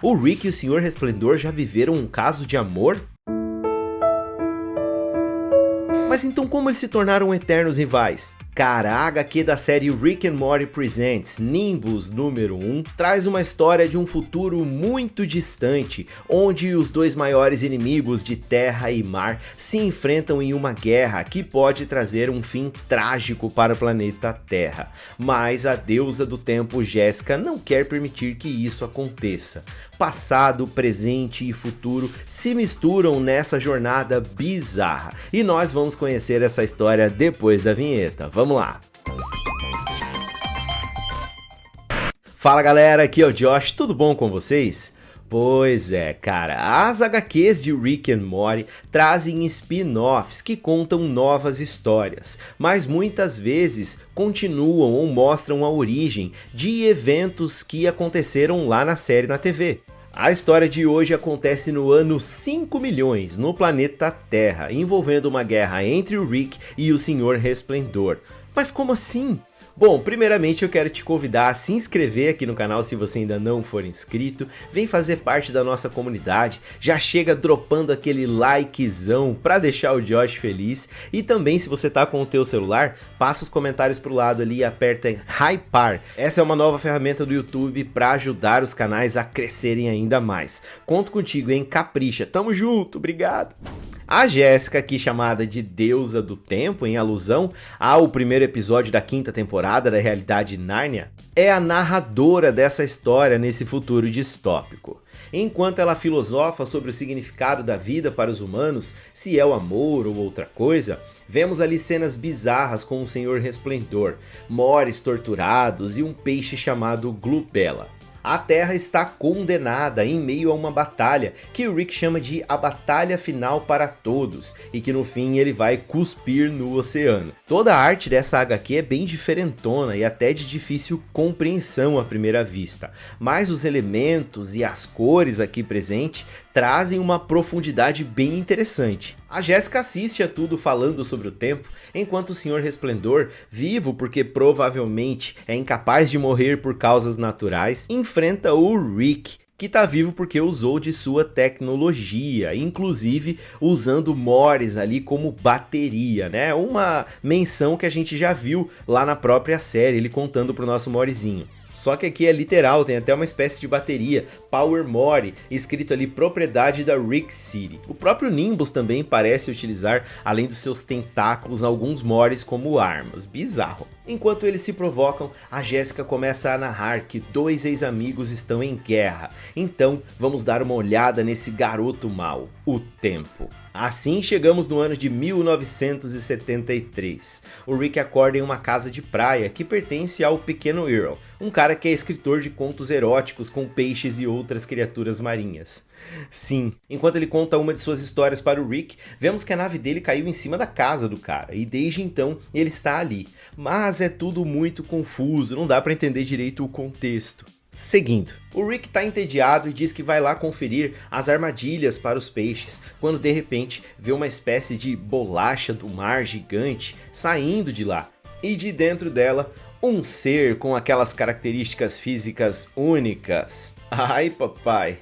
O Rick e o Senhor Resplendor já viveram um caso de amor? Mas então como eles se tornaram eternos rivais? Cara, a HQ da série Rick and Morty Presents Nimbus número 1 traz uma história de um futuro muito distante, onde os dois maiores inimigos de terra e mar se enfrentam em uma guerra que pode trazer um fim trágico para o planeta Terra. Mas a deusa do tempo Jéssica não quer permitir que isso aconteça. Passado, presente e futuro se misturam nessa jornada bizarra, e nós vamos conhecer essa história depois da vinheta. Vamos lá! Fala galera, aqui é o Josh, tudo bom com vocês? Pois é, cara, as HQs de Rick and Morty trazem spin-offs que contam novas histórias, mas muitas vezes continuam ou mostram a origem de eventos que aconteceram lá na série na TV. A história de hoje acontece no ano 5 milhões, no planeta Terra, envolvendo uma guerra entre o Rick e o Senhor Resplendor. Mas como assim? Bom, primeiramente eu quero te convidar a se inscrever aqui no canal se você ainda não for inscrito, vem fazer parte da nossa comunidade, já chega dropando aquele likezão pra deixar o Josh feliz, e também se você tá com o teu celular, passa os comentários pro lado ali e aperta em Hypar. Essa é uma nova ferramenta do YouTube pra ajudar os canais a crescerem ainda mais. Conto contigo, hein? Capricha, tamo junto, obrigado! A Jéssica, aqui chamada de Deusa do Tempo, em alusão ao primeiro episódio da quinta temporada da realidade Nárnia, é a narradora dessa história nesse futuro distópico. Enquanto ela filosofa sobre o significado da vida para os humanos, se é o amor ou outra coisa, vemos ali cenas bizarras com o Senhor Resplendor, mores torturados e um peixe chamado Glubella. A Terra está condenada em meio a uma batalha que o Rick chama de a batalha final para todos e que no fim ele vai cuspir no oceano. Toda a arte dessa HQ é bem diferentona e até de difícil compreensão à primeira vista, mas os elementos e as cores aqui presentes trazem uma profundidade bem interessante. A Jéssica assiste a tudo falando sobre o tempo, enquanto o Senhor Resplendor, vivo porque provavelmente é incapaz de morrer por causas naturais, enfrenta o Rick, que tá vivo porque usou de sua tecnologia, inclusive usando mores ali como bateria, né? Uma menção que a gente já viu lá na própria série, ele contando pro nosso morezinho. Só que aqui é literal, tem até uma espécie de bateria, Power Mori, escrito ali propriedade da Rick City. O próprio Nimbus também parece utilizar, além dos seus tentáculos, alguns mores como armas, bizarro. Enquanto eles se provocam, a Jéssica começa a narrar que dois ex-amigos estão em guerra, então vamos dar uma olhada nesse garoto mau, o tempo. Assim chegamos no ano de 1973. O Rick acorda em uma casa de praia que pertence ao pequeno Earl, um cara que é escritor de contos eróticos com peixes e outras criaturas marinhas. Sim, enquanto ele conta uma de suas histórias para o Rick, vemos que a nave dele caiu em cima da casa do cara, e desde então ele está ali. Mas é tudo muito confuso, não dá para entender direito o contexto. Seguindo, o Rick tá entediado e diz que vai lá conferir as armadilhas para os peixes, quando de repente vê uma espécie de bolacha do mar gigante saindo de lá, e de dentro dela um ser com aquelas características físicas únicas. Ai papai,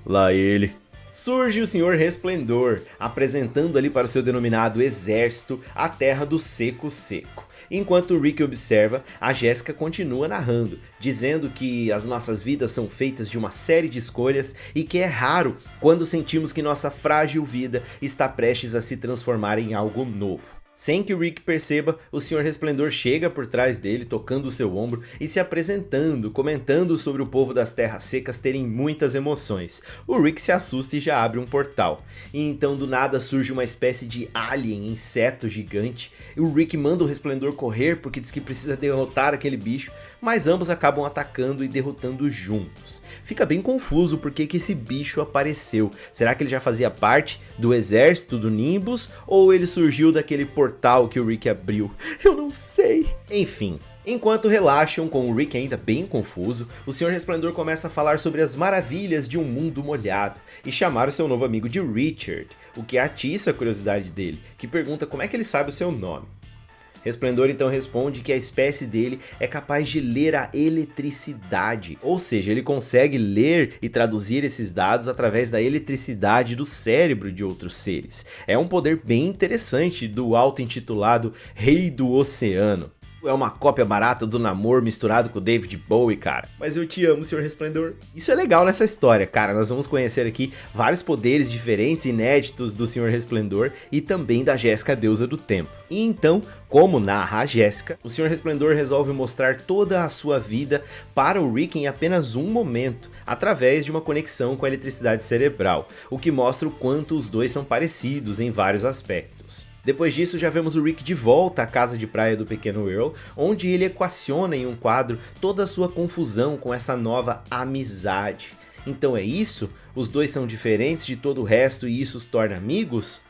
lá ele. Surge o Senhor Resplendor, apresentando ali para o seu denominado exército a terra do seco seco. Enquanto o Rick observa, a Jéssica continua narrando, dizendo que as nossas vidas são feitas de uma série de escolhas e que é raro quando sentimos que nossa frágil vida está prestes a se transformar em algo novo. Sem que o Rick perceba, o Senhor Resplendor chega por trás dele, tocando o seu ombro e se apresentando, comentando sobre o povo das terras secas terem muitas emoções. O Rick se assusta e já abre um portal. E então do nada surge uma espécie de alien, inseto gigante. E o Rick manda o Resplendor correr porque diz que precisa derrotar aquele bicho, mas ambos acabam atacando e derrotando juntos. Fica bem confuso porque que esse bicho apareceu. Será que ele já fazia parte do exército do Nimbus ou ele surgiu daquele portal que o Rick abriu? Eu não sei. Enfim, enquanto relaxam com o Rick ainda bem confuso, o Senhor Resplendor começa a falar sobre as maravilhas de um mundo molhado e chamar o seu novo amigo de Richard, o que atiça a curiosidade dele, que pergunta como é que ele sabe o seu nome. Resplendor então responde que a espécie dele é capaz de ler a eletricidade, ou seja, ele consegue ler e traduzir esses dados através da eletricidade do cérebro de outros seres. É um poder bem interessante do auto-intitulado Rei do Oceano. É uma cópia barata do Namor misturado com o David Bowie, cara. Mas eu te amo, Senhor Resplendor. Isso é legal nessa história, cara. Nós vamos conhecer aqui vários poderes diferentes e inéditos do Senhor Resplendor e também da Jéssica, deusa do tempo. E então, como narra a Jéssica, o Senhor Resplendor resolve mostrar toda a sua vida para o Rick em apenas um momento, através de uma conexão com a eletricidade cerebral, o que mostra o quanto os dois são parecidos em vários aspectos. Depois disso, já vemos o Rick de volta à casa de praia do pequeno Earl, onde ele equaciona em um quadro toda a sua confusão com essa nova amizade. Então é isso? Os dois são diferentes de todo o resto e isso os torna amigos?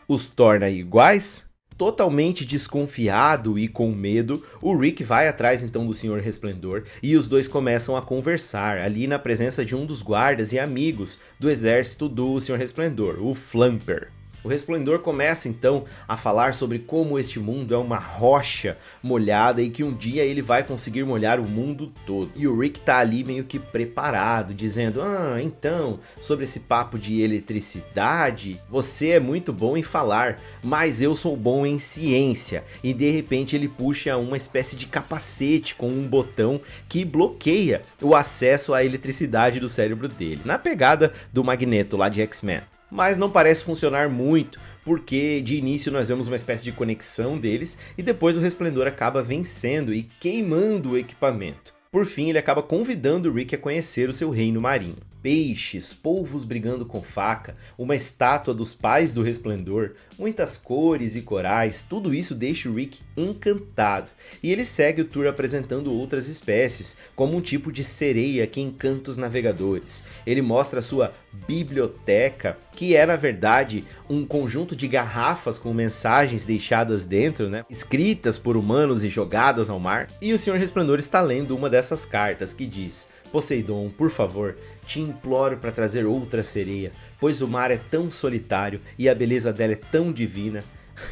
Os torna iguais? Totalmente desconfiado e com medo, o Rick vai atrás então do Senhor Resplendor e os dois começam a conversar ali na presença de um dos guardas e amigos do exército do Senhor Resplendor, o Flumper. O Resplendor começa então a falar sobre como este mundo é uma rocha molhada e que um dia ele vai conseguir molhar o mundo todo. E o Rick tá ali meio que preparado, dizendo: então, sobre esse papo de eletricidade, você é muito bom em falar, mas eu sou bom em ciência. E de repente ele puxa uma espécie de capacete com um botão que bloqueia o acesso à eletricidade do cérebro dele, na pegada do Magneto lá de X-Men. Mas não parece funcionar muito, porque de início nós vemos uma espécie de conexão deles e depois o Resplendor acaba vencendo e queimando o equipamento. Por fim, ele acaba convidando o Rick a conhecer o seu reino marinho. Peixes, polvos brigando com faca, uma estátua dos pais do Resplendor, muitas cores e corais, tudo isso deixa o Rick encantado. E ele segue o tour apresentando outras espécies, como um tipo de sereia que encanta os navegadores. Ele mostra a sua biblioteca, que é na verdade um conjunto de garrafas com mensagens deixadas dentro, escritas por humanos e jogadas ao mar. E o Senhor Resplendor está lendo uma dessas cartas que diz: Poseidon, por favor, te imploro para trazer outra sereia, pois o mar é tão solitário e a beleza dela é tão divina.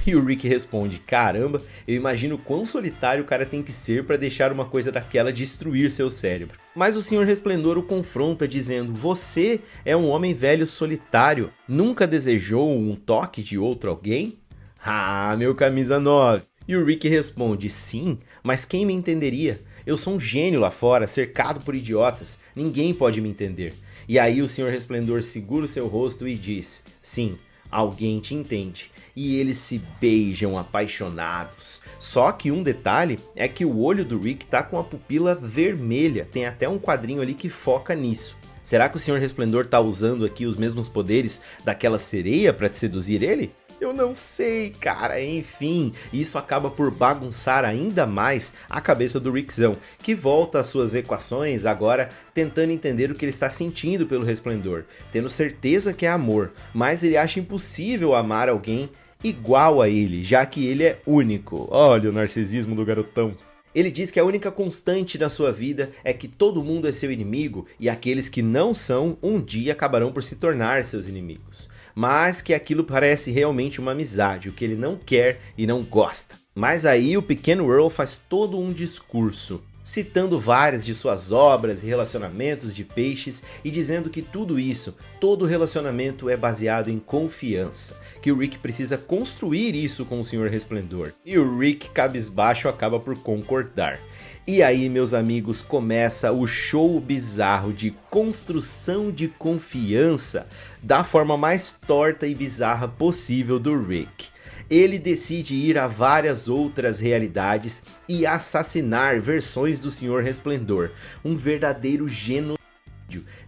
E o Rick responde: caramba, eu imagino quão solitário o cara tem que ser para deixar uma coisa daquela destruir seu cérebro. Mas o Senhor Resplendor o confronta dizendo: você é um homem velho solitário, nunca desejou um toque de outro alguém? Ah, meu camisa 9. E o Rick responde: sim, mas quem me entenderia? Eu sou um gênio lá fora, cercado por idiotas. Ninguém pode me entender. E aí o Senhor Resplendor segura o seu rosto e diz: sim, alguém te entende. E eles se beijam apaixonados. Só que um detalhe é que o olho do Rick tá com a pupila vermelha. Tem até um quadrinho ali que foca nisso. Será que o Senhor Resplendor tá usando aqui os mesmos poderes daquela sereia para seduzir ele? Eu não sei, cara. Enfim, isso acaba por bagunçar ainda mais a cabeça do Rickzão, que volta às suas equações agora tentando entender o que ele está sentindo pelo Resplendor, tendo certeza que é amor, mas ele acha impossível amar alguém igual a ele, já que ele é único. Olha o narcisismo do garotão. Ele diz que a única constante na sua vida é que todo mundo é seu inimigo e aqueles que não são, um dia acabarão por se tornar seus inimigos. Mas que aquilo parece realmente uma amizade, o que ele não quer e não gosta. Mas aí o pequeno Earl faz todo um discurso, citando várias de suas obras e relacionamentos de peixes e dizendo que tudo isso, todo relacionamento é baseado em confiança, que o Rick precisa construir isso com o Senhor Resplendor. E o Rick, cabisbaixo, acaba por concordar. E aí, meus amigos, começa o show bizarro de construção de confiança da forma mais torta e bizarra possível do Rick. Ele decide ir a várias outras realidades e assassinar versões do Senhor Resplendor, um verdadeiro genocídio.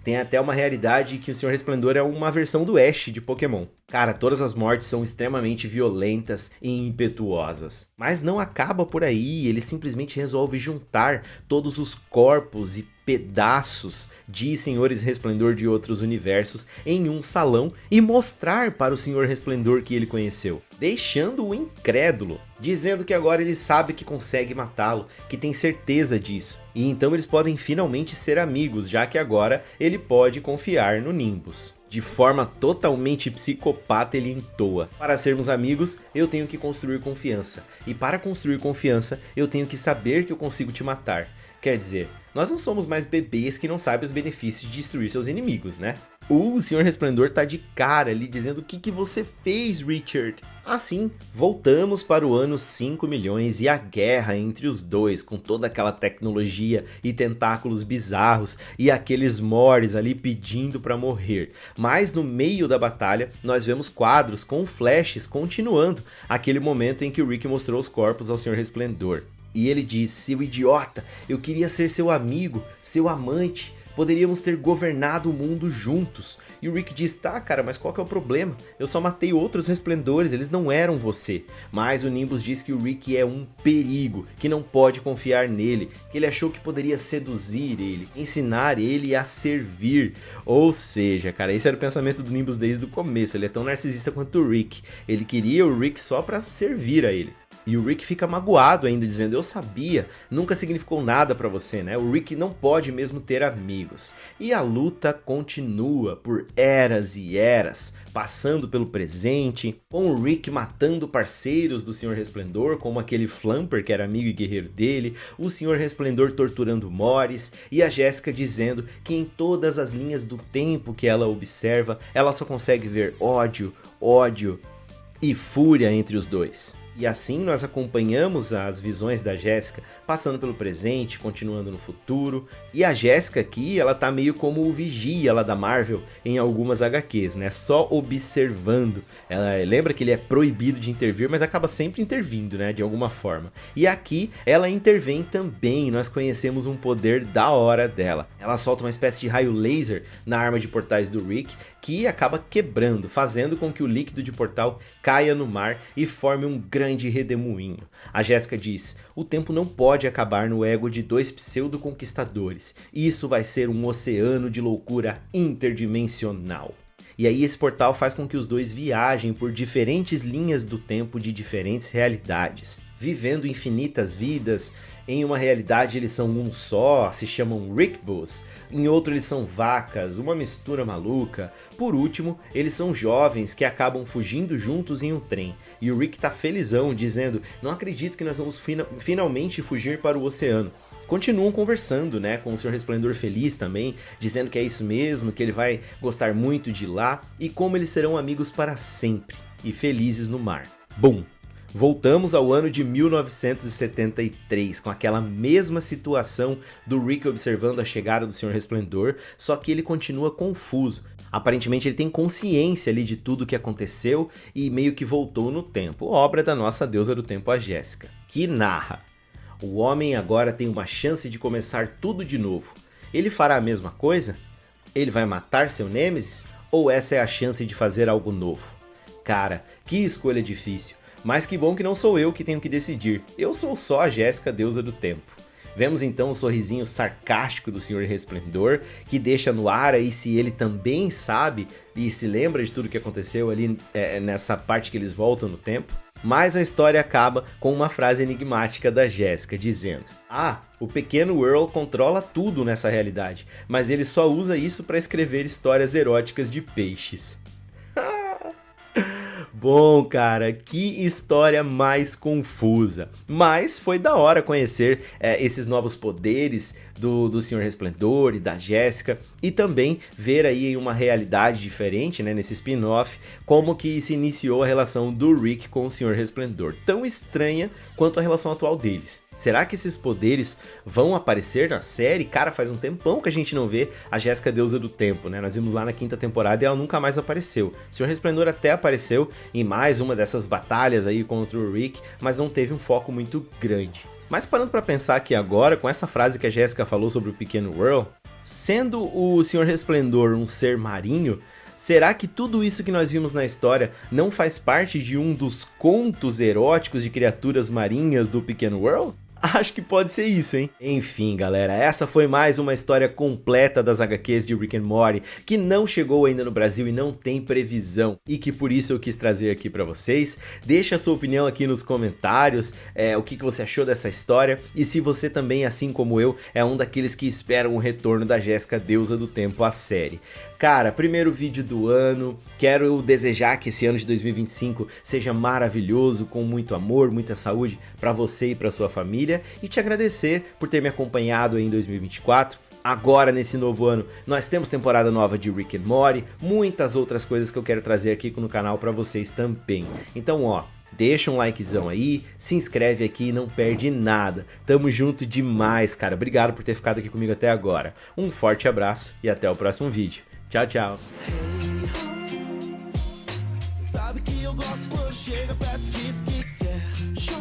Tem até uma realidade que o Senhor Resplendor é uma versão do Ash de Pokémon. Cara, todas as mortes são extremamente violentas e impetuosas. Mas não acaba por aí, ele simplesmente resolve juntar todos os corpos e pedaços de Senhores Resplendor de outros universos em um salão e mostrar para o Senhor Resplendor que ele conheceu, deixando-o incrédulo, dizendo que agora ele sabe que consegue matá-lo, que tem certeza disso. E então eles podem finalmente ser amigos, já que agora ele pode confiar no Nimbus. De forma totalmente psicopata, ele entoa: para sermos amigos, eu tenho que construir confiança. E para construir confiança, eu tenho que saber que eu consigo te matar. Quer dizer, nós não somos mais bebês que não sabem os benefícios de destruir seus inimigos, né? O Senhor Resplendor tá de cara ali dizendo: o que você fez, Richard? Assim, voltamos para o ano 5 milhões e a guerra entre os dois, com toda aquela tecnologia e tentáculos bizarros e aqueles Morys ali pedindo para morrer. Mas no meio da batalha, nós vemos quadros com flashes continuando aquele momento em que o Rick mostrou os corpos ao Senhor Resplendor. E ele diz: seu idiota, eu queria ser seu amigo, seu amante. Poderíamos ter governado o mundo juntos. E o Rick diz: tá, cara, mas qual que é o problema? Eu só matei outros resplendores, eles não eram você. Mas o Nimbus diz que o Rick é um perigo, que não pode confiar nele, que ele achou que poderia seduzir ele, ensinar ele a servir. Ou seja, cara, esse era o pensamento do Nimbus desde o começo. Ele é tão narcisista quanto o Rick. Ele queria o Rick só pra servir a ele. E o Rick fica magoado ainda, dizendo: eu sabia, nunca significou nada pra você, né? O Rick não pode mesmo ter amigos. E a luta continua por eras e eras, passando pelo presente, com o Rick matando parceiros do Senhor Resplendor, como aquele Flumper que era amigo e guerreiro dele, o Senhor Resplendor torturando Morys, e a Jessica dizendo que em todas as linhas do tempo que ela observa, ela só consegue ver ódio, ódio e fúria entre os dois. E assim nós acompanhamos as visões da Jessica, passando pelo presente, continuando no futuro. E a Jessica aqui, ela tá meio como o Vigia lá da Marvel em algumas HQs, né? Só observando. Ela lembra que ele é proibido de intervir, mas acaba sempre intervindo, né? De alguma forma. E aqui ela intervém também, nós conhecemos um poder da hora dela. Ela solta uma espécie de raio laser na arma de portais do Rick, que acaba quebrando, fazendo com que o líquido de portal caia no mar e forme um grande redemoinho. A Jessica diz: o tempo não pode acabar no ego de dois pseudo-conquistadores. Isso vai ser um oceano de loucura interdimensional. E aí esse portal faz com que os dois viajem por diferentes linhas do tempo de diferentes realidades, vivendo infinitas vidas. Em uma realidade eles são um só, se chamam Rickbos. Em outro eles são vacas, uma mistura maluca. Por último, eles são jovens que acabam fugindo juntos em um trem. E o Rick tá felizão, dizendo: não acredito que nós vamos finalmente fugir para o oceano. Continuam conversando, né, com o Senhor Resplendor feliz também, dizendo que é isso mesmo, que ele vai gostar muito de lá e como eles serão amigos para sempre e felizes no mar. Bum! Voltamos ao ano de 1973, com aquela mesma situação do Rick observando a chegada do Senhor Resplendor, só que ele continua confuso. Aparentemente ele tem consciência ali de tudo o que aconteceu e meio que voltou no tempo, obra da nossa deusa do tempo, a Jessica, que narra: o homem agora tem uma chance de começar tudo de novo. Ele fará a mesma coisa? Ele vai matar seu Nêmesis? Ou essa é a chance de fazer algo novo? Cara, que escolha difícil. Mas que bom que não sou eu que tenho que decidir. Eu sou só a Jessica, deusa do tempo. Vemos então o sorrisinho sarcástico do Senhor Resplendor, que deixa no ar aí se ele também sabe e se lembra de tudo que aconteceu ali nessa parte que eles voltam no tempo. Mas a história acaba com uma frase enigmática da Jessica, dizendo: ah, o pequeno Earl controla tudo nessa realidade, mas ele só usa isso para escrever histórias eróticas de peixes. Bom, cara, que história mais confusa. Mas foi da hora conhecer esses novos poderes do Senhor Resplendor e da Jessica. E também ver aí em uma realidade diferente, né, nesse spin-off, como que se iniciou a relação do Rick com o Senhor Resplendor. Tão estranha quanto a relação atual deles. Será que esses poderes vão aparecer na série? Cara, faz um tempão que a gente não vê a Jessica, deusa do tempo, né? Nós vimos lá na 5ª temporada e ela nunca mais apareceu. O Senhor Resplendor até apareceu em mais uma dessas batalhas aí contra o Rick, mas não teve um foco muito grande. Mas parando pra pensar aqui agora, com essa frase que a Jessica falou sobre o pequeno Earl, sendo o Senhor Resplendor um ser marinho, será que tudo isso que nós vimos na história não faz parte de um dos contos eróticos de criaturas marinhas do pequeno Earl? Acho que pode ser isso, hein? Enfim, galera, essa foi mais uma história completa das HQs de Rick and Morty, que não chegou ainda no Brasil e não tem previsão, e que por isso eu quis trazer aqui pra vocês. Deixa a sua opinião aqui nos comentários, o que você achou dessa história, e se você também, assim como eu, é um daqueles que esperam o retorno da Jessica, deusa do tempo, à série. Cara, primeiro vídeo do ano, quero desejar que esse ano de 2025 seja maravilhoso, com muito amor, muita saúde para você e para sua família, e te agradecer por ter me acompanhado aí em 2024. Agora, nesse novo ano, nós temos temporada nova de Rick and Morty, muitas outras coisas que eu quero trazer aqui no canal para vocês também. Então, ó, deixa um likezão aí, se inscreve aqui e não perde nada. Tamo junto demais, cara. Obrigado por ter ficado aqui comigo até agora. Um forte abraço e até o próximo vídeo. Tchau, tchau. Sabe que eu gosto quando chega perto, diz que quer show.